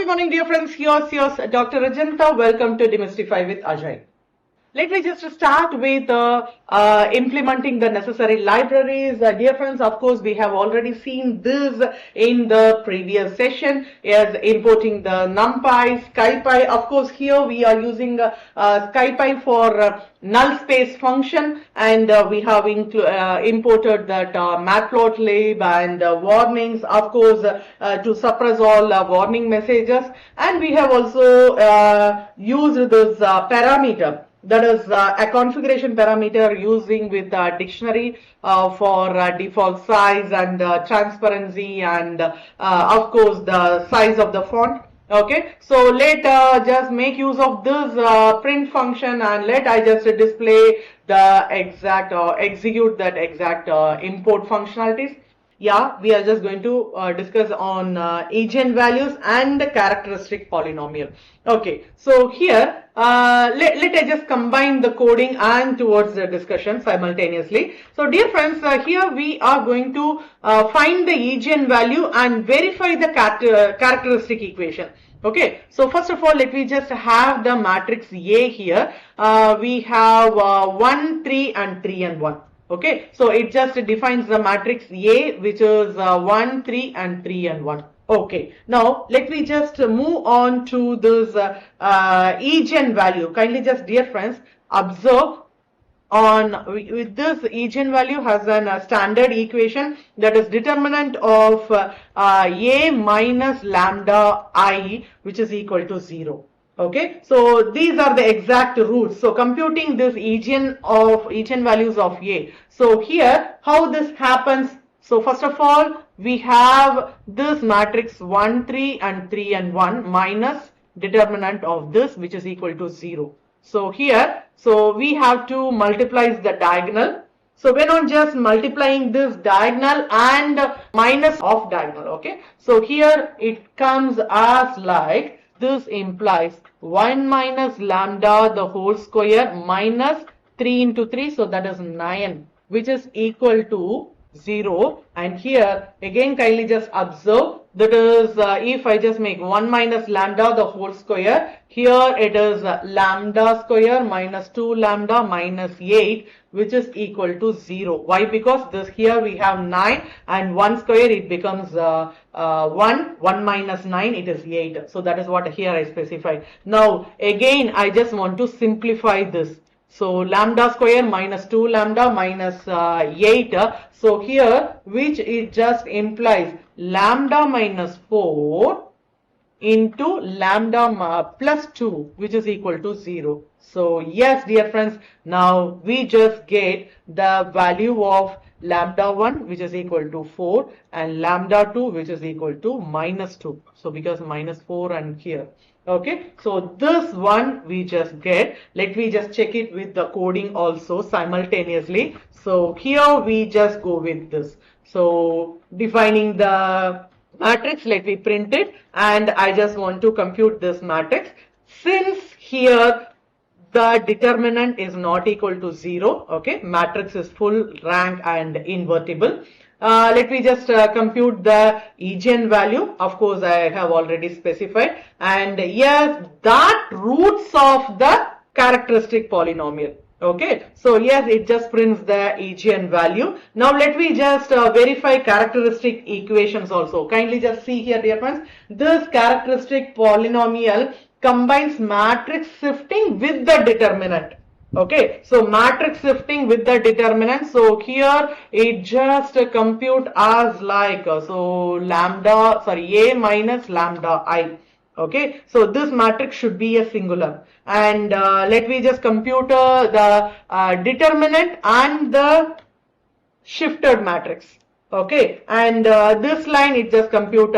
Happy morning, dear friends. Here's yours, Dr. Rajanta. Welcome to Demystify with Ajay. Let me just start with implementing the necessary libraries. Dear friends, of course, we have already seen this in the previous session as importing the NumPy, SkyPy. Of course, here we are using SkyPy for null space function, and we have imported that matplotlib and warnings, of course, to suppress all warning messages. And we have also used this parameter, that is a configuration parameter using with dictionary for default size and transparency and of course the size of the font. Okay, so let just make use of this print function, and let I just display the exact or execute that exact import functionalities. Yeah, we are just going to discuss on eigenvalues and characteristic polynomial. Okay, so here let I just combine the coding and towards the discussion simultaneously. So dear friends, here we are going to find the eigenvalue and verify the characteristic equation. Okay, so first of all, let me just have the matrix A here. We have 1, 3 and 3 and 1. Okay, so it just defines the matrix A, which is 1, 3 and 3 and 1. Okay, now let me just move on to this eigenvalue. Kindly just, dear friends, observe on with this eigenvalue has a standard equation, that is determinant of A minus lambda I, which is equal to 0. Okay, so these are the exact roots. So computing this eigenvalues of A. So here how this happens. So first of all, we have this matrix 1, 3 and 3 and 1 minus determinant of this, which is equal to 0. So here, so we have to multiply the diagonal. So when on just multiplying this diagonal and minus of diagonal. Okay, so here it comes as like this implies 1 minus lambda the whole square minus 3 into 3, so that is 9, which is equal to 0. And here again kindly just observe, that is if I just make 1 minus lambda the whole square, here it is lambda square minus 2 lambda minus 8, which is equal to 0. Why? Because this here we have 9 and 1 square, it becomes 1 minus 9, it is 8. So that is what here I specified. Now again I just want to simplify this. So lambda square minus 2 lambda minus 8. So here, which it just implies lambda minus 4 into lambda plus 2, which is equal to 0. So yes, dear friends, now we just get the value of lambda 1, which is equal to 4, and lambda 2, which is equal to minus 2. So because minus 4 and here. Okay, so this one we just get. Let me just check it with the coding also simultaneously. So here we just go with this. So defining the matrix, let me print it, and I just want to compute this matrix. Since here the determinant is not equal to 0, okay, matrix is full rank and invertible. Let me just compute the eigenvalue. Of course, I have already specified. And yes, that roots of the characteristic polynomial. Okay, so yes, it just prints the eigenvalue. Now let me just verify characteristic equations also. Kindly just see here, dear friends. This characteristic polynomial combines matrix shifting with the determinant. Okay, so matrix shifting with the determinant. So here it just compute as like so lambda, sorry, A minus lambda I. Okay, so this matrix should be a singular, and let me just compute the determinant and the shifted matrix. Okay, and this line it just computes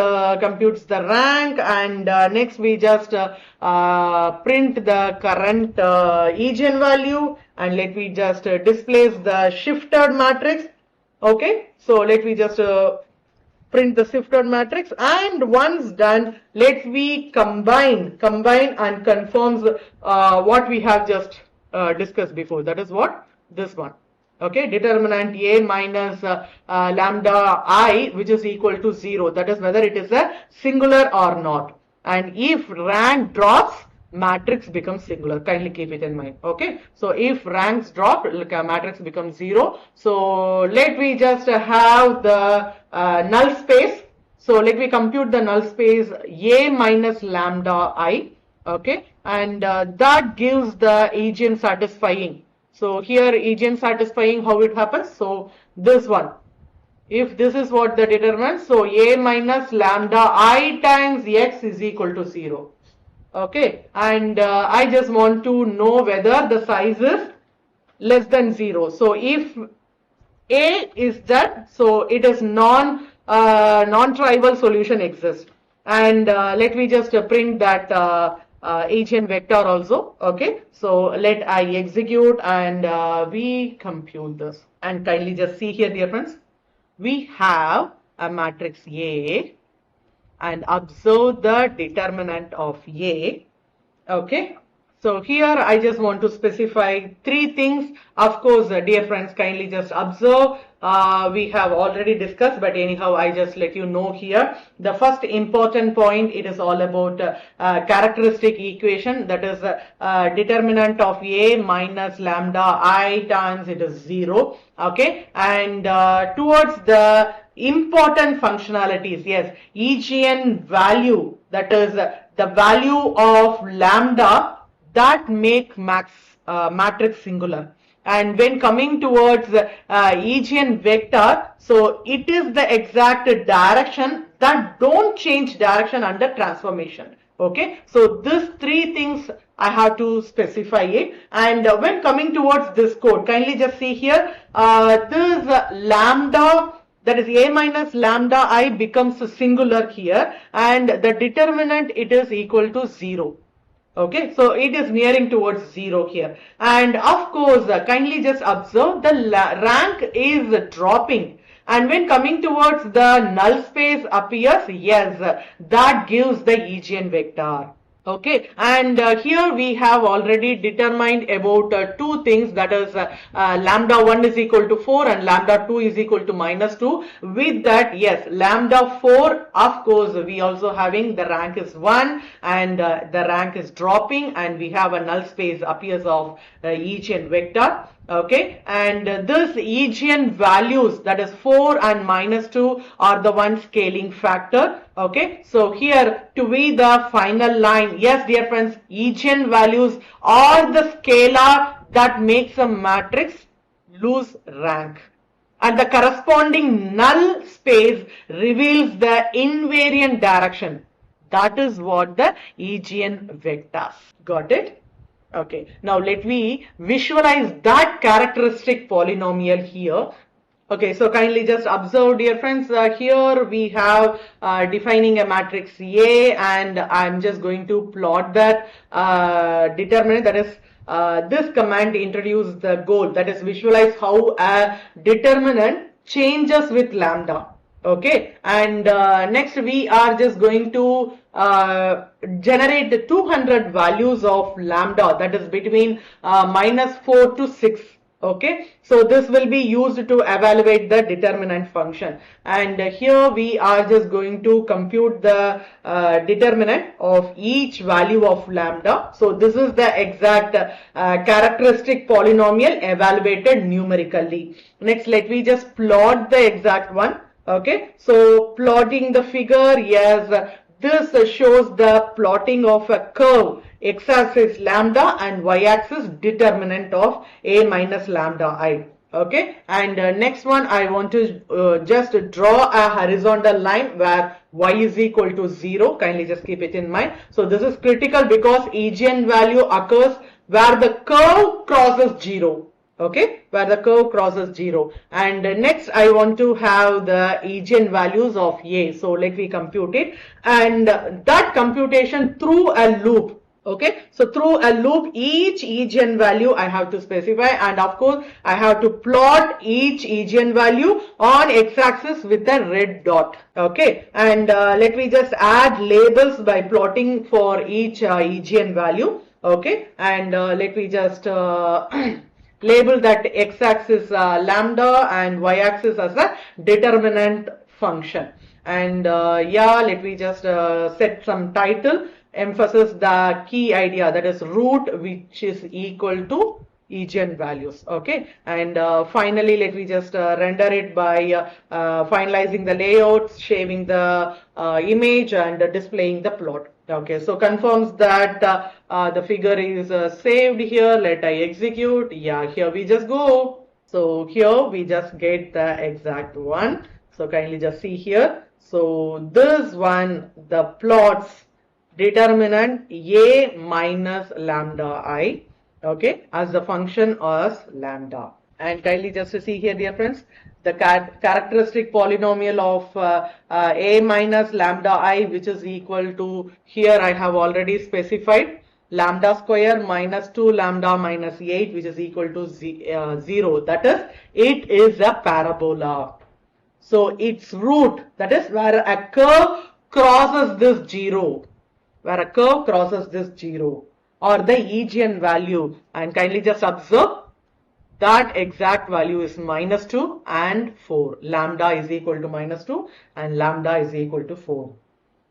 the rank, and next we just print the current eigenvalue, and let me just displace the shifted matrix. Okay, so let me just print the shifted matrix, and once done, let me combine and confirms what we have just discussed before. That is what? This one. Okay, determinant A minus lambda I, which is equal to 0. That is whether it is a singular or not. and if rank drops, matrix becomes singular. Kindly keep it in mind. Okay, so if ranks drop, matrix becomes 0. So let me just have the null space. So let me compute the null space A minus lambda I. Okay, and that gives the agent satisfying. So here agent satisfying, how it happens? So this one, if this is what the determinant, so A minus lambda I times X is equal to 0. Okay, and I just want to know whether the size is less than 0. So if A is that, so it is non-trivial solution exists. And let me just print that eigenvector also. Okay, so let I execute and we compute this. And kindly just see here, dear friends, we have a matrix A and observe the determinant of A. Okay, so here I just want to specify 3 things. Of course, dear friends, kindly just observe. We have already discussed, but anyhow, I just let you know here. The first important point, it is all about characteristic equation, that is determinant of A minus lambda I times it is 0. Okay, and towards the important functionalities, yes, eigenvalue, that is the value of lambda that make matrix singular. And when coming towards eigenvector, so it is the exact direction that don't change direction under transformation. Okay, so these 3 things I have to specify it. And when coming towards this code, kindly just see here, this lambda, that is A minus lambda I becomes singular here, and the determinant it is equal to 0. Okay, so it is nearing towards 0 here. And of course, kindly just observe the rank is dropping. And when coming towards the null space appears, yes, that gives the eigenvector. Okay, and here we have already determined about 2 things, that is lambda 1 is equal to 4 and lambda 2 is equal to minus 2. With that, yes, lambda 4, of course, we also having the rank is 1 and the rank is dropping, and we have a null space appears of eigenvector. Okay, and this eigenvalues, that is 4 and minus 2, are the one scaling factor. Okay, so here to be the final line, yes, dear friends, eigenvalues are the scalar that makes a matrix lose rank, and the corresponding null space reveals the invariant direction. That is what the eigenvectors. Got it? Okay, now let me visualize that characteristic polynomial here. Okay, so kindly just observe, dear friends, here we have defining a matrix A, and I'm just going to plot that determinant, that is this command introduce the goal, that is visualize how a determinant changes with lambda. Okay, and next we are just going to generate the 200 values of lambda, that is between minus 4 to 6. Okay, so this will be used to evaluate the determinant function, and here we are just going to compute the determinant of each value of lambda. So this is the exact characteristic polynomial evaluated numerically. Next, let me just plot the exact one. Okay, so plotting the figure, yes, this shows the plotting of a curve, x-axis lambda and y-axis determinant of A minus lambda I. Okay, and next one I want to just draw a horizontal line where y is equal to 0. Kindly just keep it in mind. So this is critical because eigenvalue occurs where the curve crosses 0. Okay, where the curve crosses 0. And next I want to have the eigenvalues of A. So let me compute it, and that computation through a loop. Okay, so through a loop each eigenvalue I have to specify, and of course I have to plot each eigenvalue on x-axis with a red dot. Okay, and let me just add labels by plotting for each eigenvalue. Okay, and let me just label that x-axis lambda and y-axis as a determinant function. And yeah, let me just set some title, emphasis the key idea, that is root which is equal to eigenvalues. Okay, and finally let me just render it by finalizing the layouts, shaving the image and displaying the plot. Okay, so confirms that the figure is saved here. Let I execute. Yeah, here we just go. So here we just get the exact one. So kindly just see here. So this one, the plots determinant a minus lambda I, okay, as the function as lambda. And kindly just to see here, dear friends, the characteristic polynomial of a minus lambda I, which is equal to, here I have already specified, lambda square minus 2 lambda minus 8, which is equal to 0. That is, it is a parabola. So its root, that is where a curve crosses this 0, where a curve crosses this 0, or the eigenvalue, and kindly just observe that exact value is minus 2 and 4. Lambda is equal to minus 2 and lambda is equal to 4.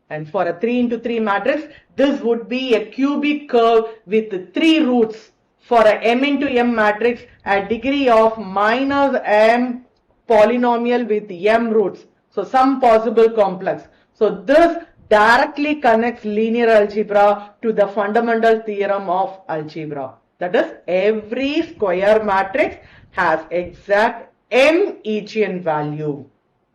And for a 3 into 3 matrix, this would be a cubic curve with 3 roots. For a m into m matrix, a degree of minus m polynomial with m roots. So some possible complex. So this directly connects linear algebra to the fundamental theorem of algebra. That is, every square matrix has exact m eigenvalue.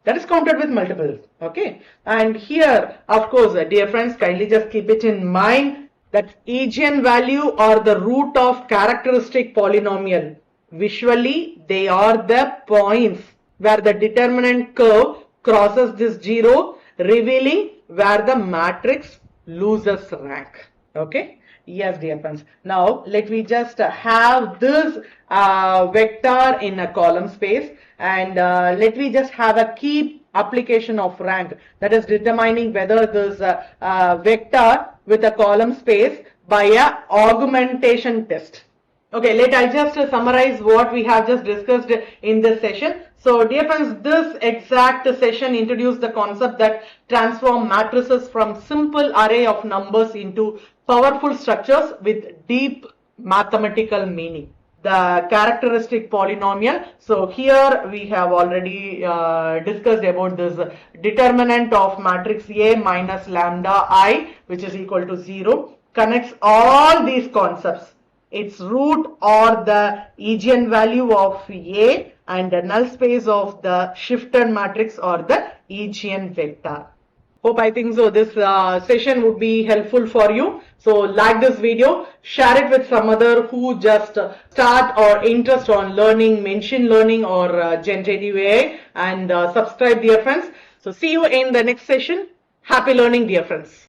That is counted with multiples. Okay. And here, of course, dear friends, kindly just keep it in mind that eigenvalue are the root of characteristic polynomial. Visually, they are the points where the determinant curve crosses this 0, revealing where the matrix loses rank. Okay. Yes, dear friends. Now, let me just have this vector in a column space, and let me just have a key application of rank, that is determining whether this vector with a column space by a augmentation test. Okay, let I just summarize what we have just discussed in this session. So, dear friends, this exact session introduced the concept that transform matrices from simple array of numbers into powerful structures with deep mathematical meaning. The characteristic polynomial. So here we have already discussed about this determinant of matrix A minus lambda I, which is equal to 0, connects all these concepts. Its root or the eigenvalue of A and the null space of the shifted matrix or the eigenvector. Hope I think so this session would be helpful for you. So like this video, share it with some other who just start or interest on learning machine learning or generative AI, and subscribe, dear friends. So see you in the next session. Happy learning, dear friends.